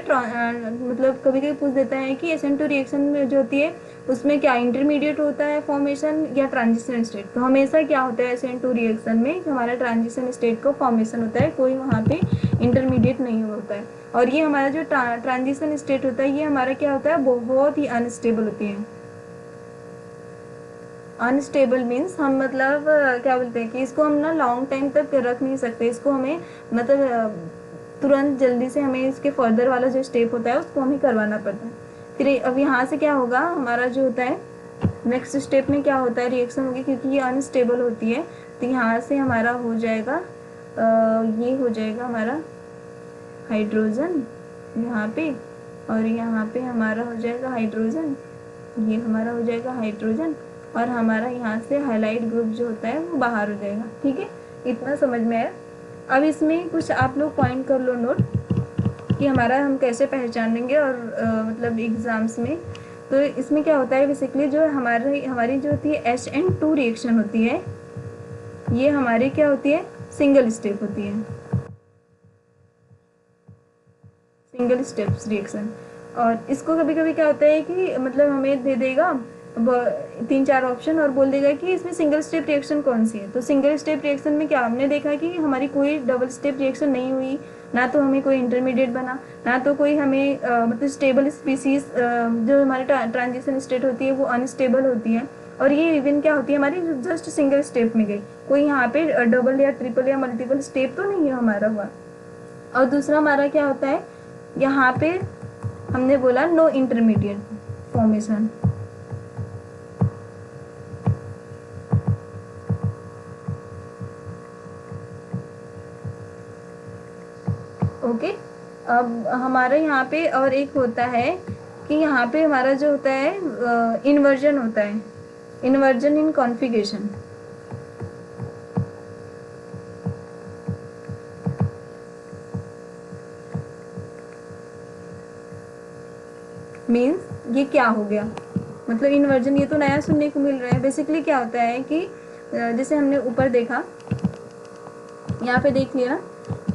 S1: मतलब कभी कभी पूछ देता है कि SN2 रिएक्शन में जो होती है उसमें क्या इंटरमीडिएट होता है फॉर्मेशन या ट्रांजिशन स्टेट। तो हमेशा क्या होता है SN2 रिएक्शन में हमारा ट्रांजिशन स्टेट का फॉर्मेशन होता है, कोई वहाँ पे इंटरमीडिएट नहीं होता है। और ये हमारा जो ट्रांजिशन स्टेट होता है ये हमारा क्या होता है, बहुत ही अनस्टेबल होती है। अनस्टेबल मीन्स हम मतलब क्या बोलते हैं कि इसको हम ना लॉन्ग टाइम तक रख नहीं सकते, इसको हमें मतलब तुरंत जल्दी से हमें इसके फर्दर वाला जो स्टेप होता है उसको हमें करवाना पड़ता है। फिर अब यहाँ से क्या होगा, हमारा जो होता है नेक्स्ट स्टेप में क्या होता है, रिएक्शन होगी, क्योंकि ये अनस्टेबल होती है। तो यहाँ से हमारा हो जाएगा ये हो जाएगा हमारा हाइड्रोजन यहाँ पे, और यहाँ पे हमारा हो जाएगा हाइड्रोजन, ये हमारा हो जाएगा हाइड्रोजन, और हमारा यहाँ से हाइलाइट ग्रुप जो होता है वो बाहर हो जाएगा। ठीक है, इतना समझ में आया। अब इसमें कुछ आप लोग पॉइंट कर लो नोट कि हमारा हम कैसे पहचानेंगे, और मतलब एग्जाम्स में। तो इसमें क्या होता है बेसिकली, जो हमारी जो होती है SN2 रिएक्शन होती है ये हमारी क्या होती है, सिंगल स्टेप होती है, सिंगल स्टेप्स रिएक्शन। और इसको कभी कभी क्या होता है कि मतलब हमें दे देगा 3-4 ऑप्शन और बोल देगा कि इसमें सिंगल स्टेप रिएक्शन कौन सी है। तो सिंगल स्टेप रिएक्शन में क्या हमने देखा कि हमारी कोई डबल स्टेप रिएक्शन नहीं हुई, ना तो हमें कोई इंटरमीडिएट बना, ना तो कोई हमें मतलब स्टेबल स्पीसीज जो हमारी ट्रांजिशन स्टेट होती है वो अनस्टेबल होती है, और ये इवन क्या होती है हमारी जस्ट सिंगल स्टेप में गई, कोई यहाँ पे डबल या ट्रिपल या मल्टीपल स्टेप तो नहीं है हमारा हुआ। और दूसरा हमारा क्या होता है, यहाँ पे हमने बोला नो इंटरमीडिएट फॉर्मेशन। ओके, अब हमारे यहाँ पे और एक होता है कि यहाँ पे हमारा जो होता है इन्वर्जन होता है, इन्वर्जन इन कॉन्फ़िगरेशन। मीन्स ये क्या हो गया, मतलब इन्वर्जन, ये तो नया सुनने को मिल रहा है। बेसिकली क्या होता है कि जैसे हमने ऊपर देखा यहाँ पे देख लिया ना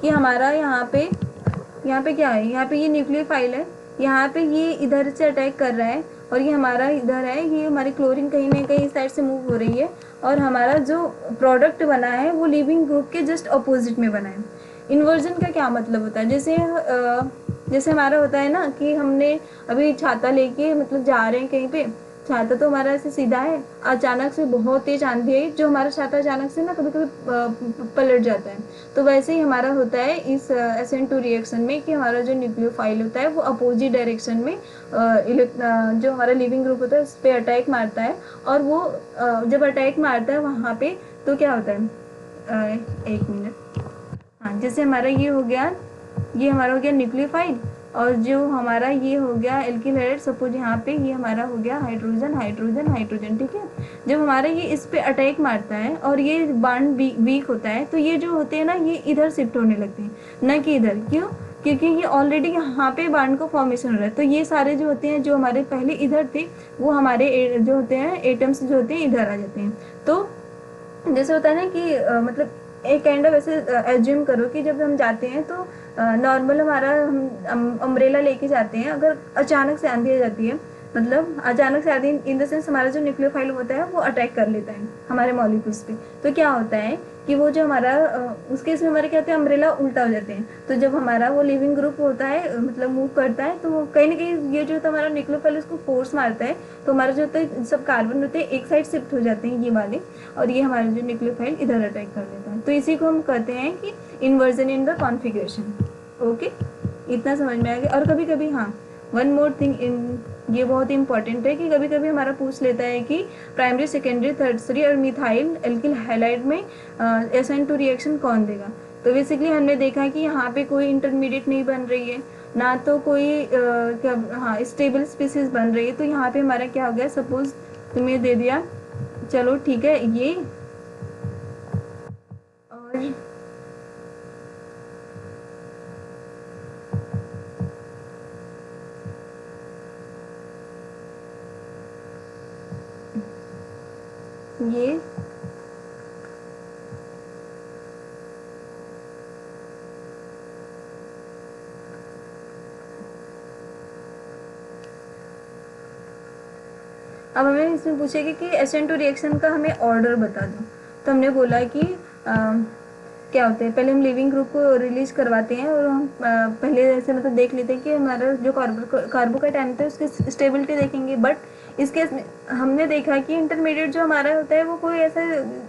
S1: कि हमारा यहाँ पे क्या है, यहाँ पे ये न्यूक्लियोफाइल है, यहाँ पे ये इधर से अटैक कर रहा है और ये हमारा इधर है, ये हमारी क्लोरीन कहीं ना कहीं इस साइड से मूव हो रही है और हमारा जो प्रोडक्ट बना है वो लिविंग ग्रुप के जस्ट अपोजिट में बना है। इन्वर्जन का क्या मतलब होता है, जैसे हमारा होता है ना कि हमने अभी छाता लेके मतलब जा रहे हैं कहीं पे, छाता तो हमारा ऐसे सीधा है, अचानक से बहुत तेज आंधी आई जो हमारा छाता अचानक से ना कभी कभी पलट जाता है। तो वैसे ही हमारा होता है इस SN2 रिएक्शन में कि हमारा जो न्यूक्लियोफाइल होता है वो अपोजिट डायरेक्शन में जो हमारा लिविंग ग्रुप होता है उस पर अटैक मारता है और वो जब अटैक मारता है वहाँ पे तो क्या होता है, एक मिनट, हाँ, जैसे हमारा ये हो गया न्यूक्लियोफाइल और जो हमारा ये हो गया एल्किल हाइड्राइड, सपोज यहाँ पे ये हमारा हो गया हाइड्रोजन हाइड्रोजन हाइड्रोजन, ठीक है। जब हमारा ये इस पे अटैक मारता है और ये बॉन्ड वीक होता है तो ये जो होते हैं ना ये इधर शिफ्ट होने लगते हैं, ना कि इधर। क्यों? क्योंकि ये ऑलरेडी यहाँ पे बॉन्ड को फॉर्मेशन हो रहा है, तो ये सारे जो होते हैं जो हमारे पहले इधर थे वो हमारे जो होते हैं एटम्स जो होते हैं इधर आ जाते हैं। तो जैसे होता है ना कि मतलब एक काइंड ऑफ ऐसे एज्यूम करो कि जब हम जाते हैं तो नॉर्मल हमारा हम अम्ब्रेला लेके जाते हैं, अगर अचानक से आंधी आ जाती है, मतलब अचानक से आंधी इन द सेंस हमारा जो न्यूक्लियोफाइल होता है वो अटैक कर लेता है हमारे मॉलिक्यूल्स पे, तो क्या होता है कि वो जो हमारा उस केस में हमारे क्या होते हैं अम्ब्रेला उल्टा हो जाते हैं। तो जब हमारा वो लिविंग ग्रुप होता है मतलब मूव करता है तो कहीं ना कहीं ये जो होता है हमारा न्यूक्लियोफाइल उसको फोर्स मारता है, तो हमारा जो होता है सब कार्बन होते हैं एक साइड शिफ्ट हो जाते हैं ये वाले, और ये हमारा जो न्यूक्लियोफाइल इधर अटैक कर लेता है। तो इसी को हम कहते हैं कि inversion in the configuration. Okay, इतना समझ में आ गया। और कभी कभी हाँ, वन मोर थिंग इन ये बहुत इंपॉर्टेंट है कि कभी कभी हमारा पूछ लेता है कि प्राइमरी सेकेंडरी टर्शियरी और मिथाइल एल्किल हाइलाइड में SN2 रिएक्शन कौन देगा। तो बेसिकली हमने देखा कि यहाँ पे कोई इंटरमीडिएट नहीं बन रही है, ना तो कोई क्या हाँ स्टेबल स्पीसीज बन रही है। तो यहाँ पे हमारा क्या हो गया, सपोज तुम्हें दे दिया, चलो ठीक है ये, और ये अब हमें इसमें पूछेगा कि SN2 रिएक्शन का हमें ऑर्डर बता दो। तो हमने बोला कि क्या होते हैं, पहले हम लिविंग ग्रुप को रिलीज करवाते हैं और हम पहले ऐसे मतलब देख लेते हैं कि हमारा जो कार्बोकेट आयन होता है उसकी स्टेबिलिटी देखेंगे। बट इस केस में हमने देखा कि इंटरमीडिएट जो हमारा होता है वो कोई ऐसा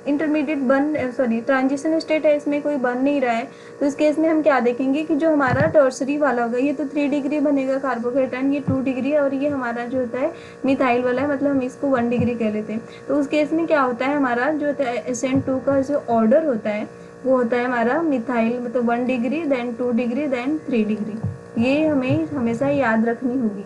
S1: इंटरमीडिएट ट्रांजिशन स्टेट है, इसमें कोई बन नहीं रहा है। तो इस केस में हम क्या देखेंगे कि जो हमारा टर्सरी वाला होगा ये तो 3 डिग्री बनेगा कार्बोकेट आयन, ये 2 डिग्री, और ये हमारा जो होता है मिथाइल वाला है, मतलब हम इसको 1 डिग्री कह लेते हैं। तो उस केस में क्या होता है, हमारा जो होता है SN2 का जो ऑर्डर होता है वो होता है हमारा मिथाइल, मतलब 1 degree then 2 degree then 3 degree. ये हमें हमेशा याद रखनी होगी,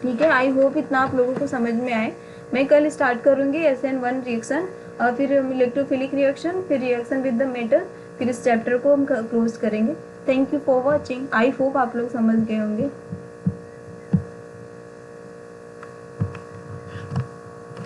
S1: ठीक है। आई होप इतना आप लोगों को समझ में आए। मैं कल स्टार्ट करूँगी SN1 रिएक्शन, और फिर इलेक्ट्रोफिलिक रिएक्शन, फिर रिएक्शन विद द मेटल, फिर इस चैप्टर को हम क्लोज करेंगे। Thank you for watching. I hope आप लोग समझ गए होंगे।